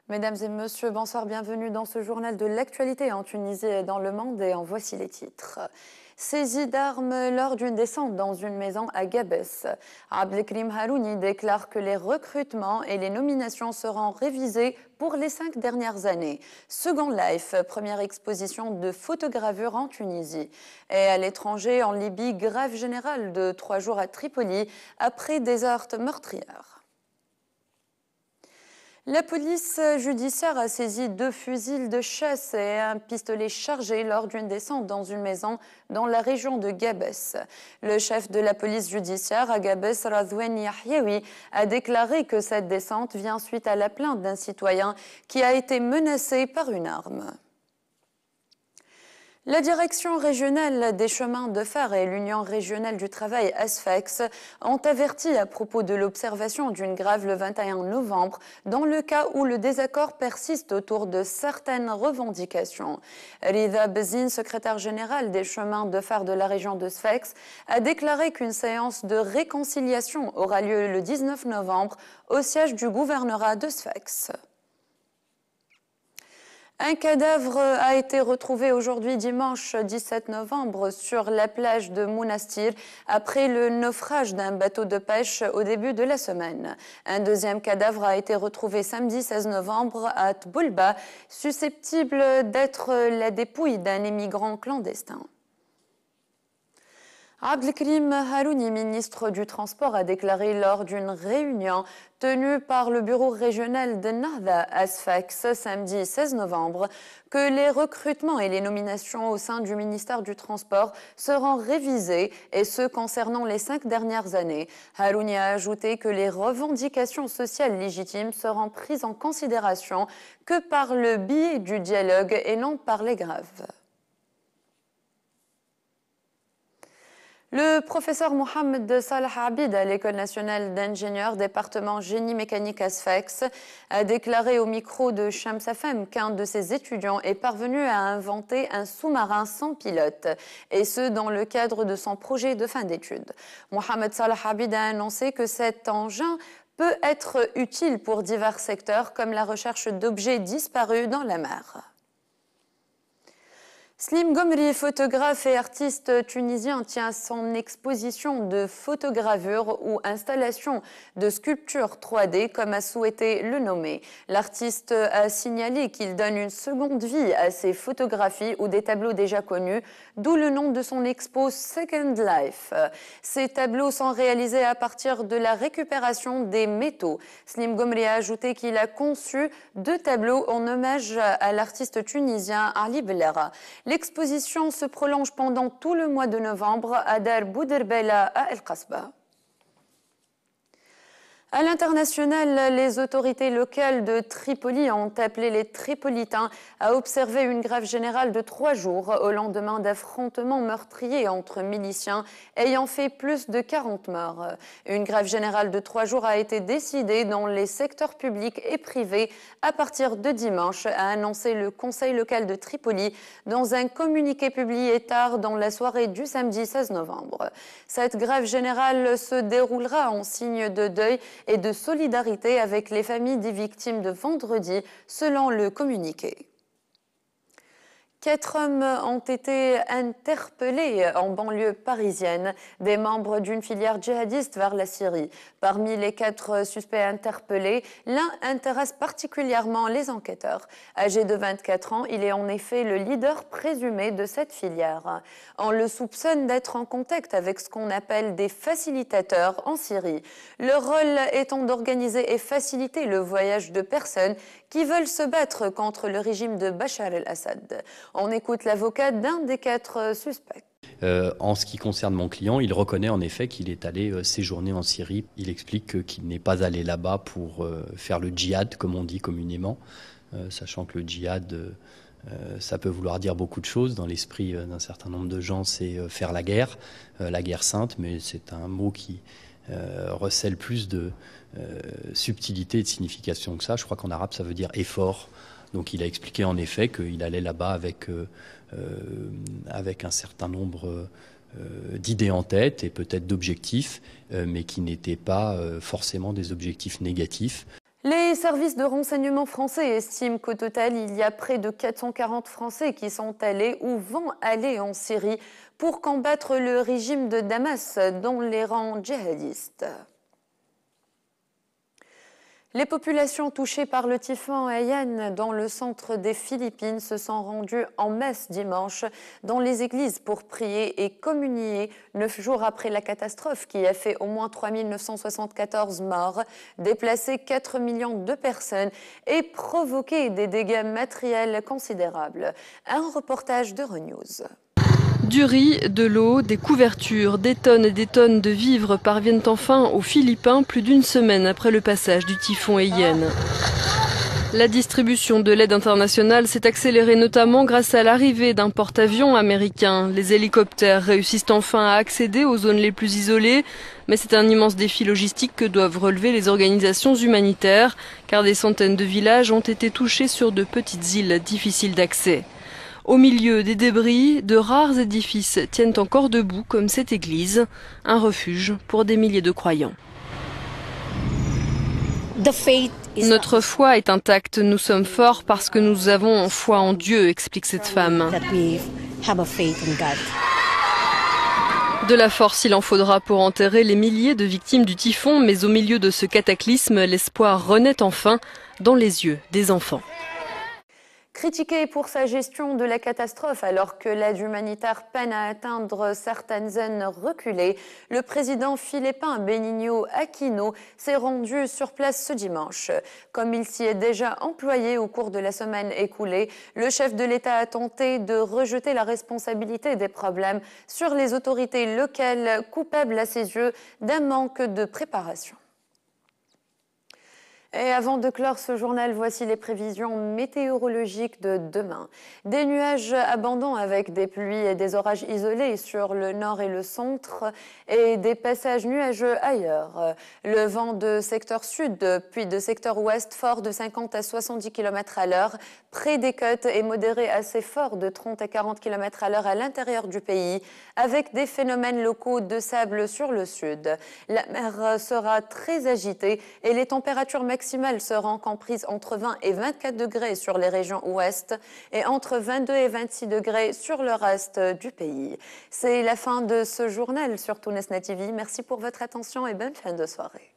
Mesdames et messieurs, bonsoir, bienvenue dans ce journal de l'actualité en Tunisie et dans le monde et en voici les titres. Saisie d'armes lors d'une descente dans une maison à Gabès. Abdelkrim Harouni déclare que les recrutements et les nominations seront révisés pour les 5 dernières années. Second Life, première exposition de photogravure en Tunisie. Et à l'étranger, en Libye, grève générale de 3 jours à Tripoli après des heurts meurtrières. La police judiciaire a saisi 2 fusils de chasse et un pistolet chargé lors d'une descente dans une maison dans la région de Gabès. Le chef de la police judiciaire à Gabès, Radouane Yahyaoui, a déclaré que cette descente vient suite à la plainte d'un citoyen qui a été menacé par une arme. La direction régionale des chemins de fer et l'Union régionale du travail ASFEX ont averti à propos de l'observation d'une grève le 21 novembre dans le cas où le désaccord persiste autour de certaines revendications. Rida Bezine, secrétaire générale des chemins de fer de la région de Sfax, a déclaré qu'une séance de réconciliation aura lieu le 19 novembre au siège du gouvernorat de Sfax. Un cadavre a été retrouvé aujourd'hui dimanche 17 novembre sur la plage de Mounastir après le naufrage d'un bateau de pêche au début de la semaine. Un deuxième cadavre a été retrouvé samedi 16 novembre à Tboulba, susceptible d'être la dépouille d'un immigrant clandestin. Abdelkrim Harouni, ministre du Transport, a déclaré lors d'une réunion tenue par le bureau régional de Nahda à Sfax samedi 16 novembre que les recrutements et les nominations au sein du ministère du Transport seront révisés et ce concernant les 5 dernières années. Harouni a ajouté que les revendications sociales légitimes seront prises en considération que par le biais du dialogue et non par les grèves. Le professeur Mohamed Salah Abid à l'École nationale d'ingénieurs département génie mécanique à Sfax a déclaré au micro de Shams FM qu'un de ses étudiants est parvenu à inventer un sous-marin sans pilote, et ce dans le cadre de son projet de fin d'études. Mohamed Salah Abid a annoncé que cet engin peut être utile pour divers secteurs comme la recherche d'objets disparus dans la mer. Slim Gomri, photographe et artiste tunisien, tient son exposition de photogravure ou installation de sculpture 3D, comme a souhaité le nommer. L'artiste a signalé qu'il donne une seconde vie à ses photographies ou des tableaux déjà connus, d'où le nom de son expo Second Life. Ces tableaux sont réalisés à partir de la récupération des métaux. Slim Gomri a ajouté qu'il a conçu 2 tableaux en hommage à l'artiste tunisien Ali Belera. L'exposition se prolonge pendant tout le mois de novembre à Dar Bouderbela à El Kasbah. À l'international, les autorités locales de Tripoli ont appelé les Tripolitains à observer une grève générale de 3 jours au lendemain d'affrontements meurtriers entre miliciens ayant fait plus de 40 morts. Une grève générale de 3 jours a été décidée dans les secteurs publics et privés à partir de dimanche, a annoncé le Conseil local de Tripoli dans un communiqué publié tard dans la soirée du samedi 16 novembre. Cette grève générale se déroulera en signe de deuil et de solidarité avec les familles des victimes de vendredi, selon le communiqué. 4 hommes ont été interpellés en banlieue parisienne, des membres d'une filière djihadiste vers la Syrie. Parmi les 4 suspects interpellés, l'un intéresse particulièrement les enquêteurs. Âgé de 24 ans, il est en effet le leader présumé de cette filière. On le soupçonne d'être en contact avec ce qu'on appelle des facilitateurs en Syrie. Leur rôle étant d'organiser et faciliter le voyage de personnes qui veulent se battre contre le régime de Bachar el-Assad. On écoute l'avocat d'un des 4 suspects. En ce qui concerne mon client, il reconnaît en effet qu'il est allé séjourner en Syrie. Il explique qu'il n'est pas allé là-bas pour faire le djihad, comme on dit communément, sachant que le djihad, ça peut vouloir dire beaucoup de choses. Dans l'esprit d'un certain nombre de gens, c'est faire la guerre sainte, mais c'est un mot qui recèle plus de subtilité et de signification que ça. Je crois qu'en arabe, ça veut dire effort. Donc il a expliqué en effet qu'il allait là-bas avec un certain nombre d'idées en tête et peut-être d'objectifs, mais qui n'étaient pas forcément des objectifs négatifs. Les services de renseignement français estiment qu'au total, il y a près de 440 Français qui sont allés ou vont aller en Syrie pour combattre le régime de Damas dans les rangs djihadistes. Les populations touchées par le typhon Haiyan dans le centre des Philippines se sont rendues en masse dimanche dans les églises pour prier et communier 9 jours après la catastrophe qui a fait au moins 3 974 morts, déplacé 4 millions de personnes et provoqué des dégâts matériels considérables. Un reportage d'Euronews. Du riz, de l'eau, des couvertures, des tonnes et des tonnes de vivres parviennent enfin aux Philippins plus d'une semaine après le passage du typhon Haiyan. La distribution de l'aide internationale s'est accélérée notamment grâce à l'arrivée d'un porte-avions américain. Les hélicoptères réussissent enfin à accéder aux zones les plus isolées, mais c'est un immense défi logistique que doivent relever les organisations humanitaires, car des centaines de villages ont été touchés sur de petites îles difficiles d'accès. Au milieu des débris, de rares édifices tiennent encore debout comme cette église, un refuge pour des milliers de croyants. Notre foi est intacte, nous sommes forts parce que nous avons foi en Dieu, explique cette femme. De la force, il en faudra pour enterrer les milliers de victimes du typhon, mais au milieu de ce cataclysme, l'espoir renaît enfin dans les yeux des enfants. Critiqué pour sa gestion de la catastrophe alors que l'aide humanitaire peine à atteindre certaines zones reculées, le président philippin Benigno Aquino s'est rendu sur place ce dimanche. Comme il s'y est déjà employé au cours de la semaine écoulée, le chef de l'État a tenté de rejeter la responsabilité des problèmes sur les autorités locales, coupables à ses yeux d'un manque de préparation. Et avant de clore ce journal, voici les prévisions météorologiques de demain. Des nuages abondants avec des pluies et des orages isolés sur le nord et le centre et des passages nuageux ailleurs. Le vent de secteur sud puis de secteur ouest fort de 50 à 70 km à l'heure près des côtes et modéré assez fort de 30 à 40 km à l'heure à l'intérieur du pays avec des phénomènes locaux de sable sur le sud. La mer sera très agitée et les températures maximales seront comprises entre 20 et 24 degrés sur les régions ouest et entre 22 et 26 degrés sur le reste du pays. C'est la fin de ce journal sur Tounesna TV. Merci pour votre attention et bonne fin de soirée.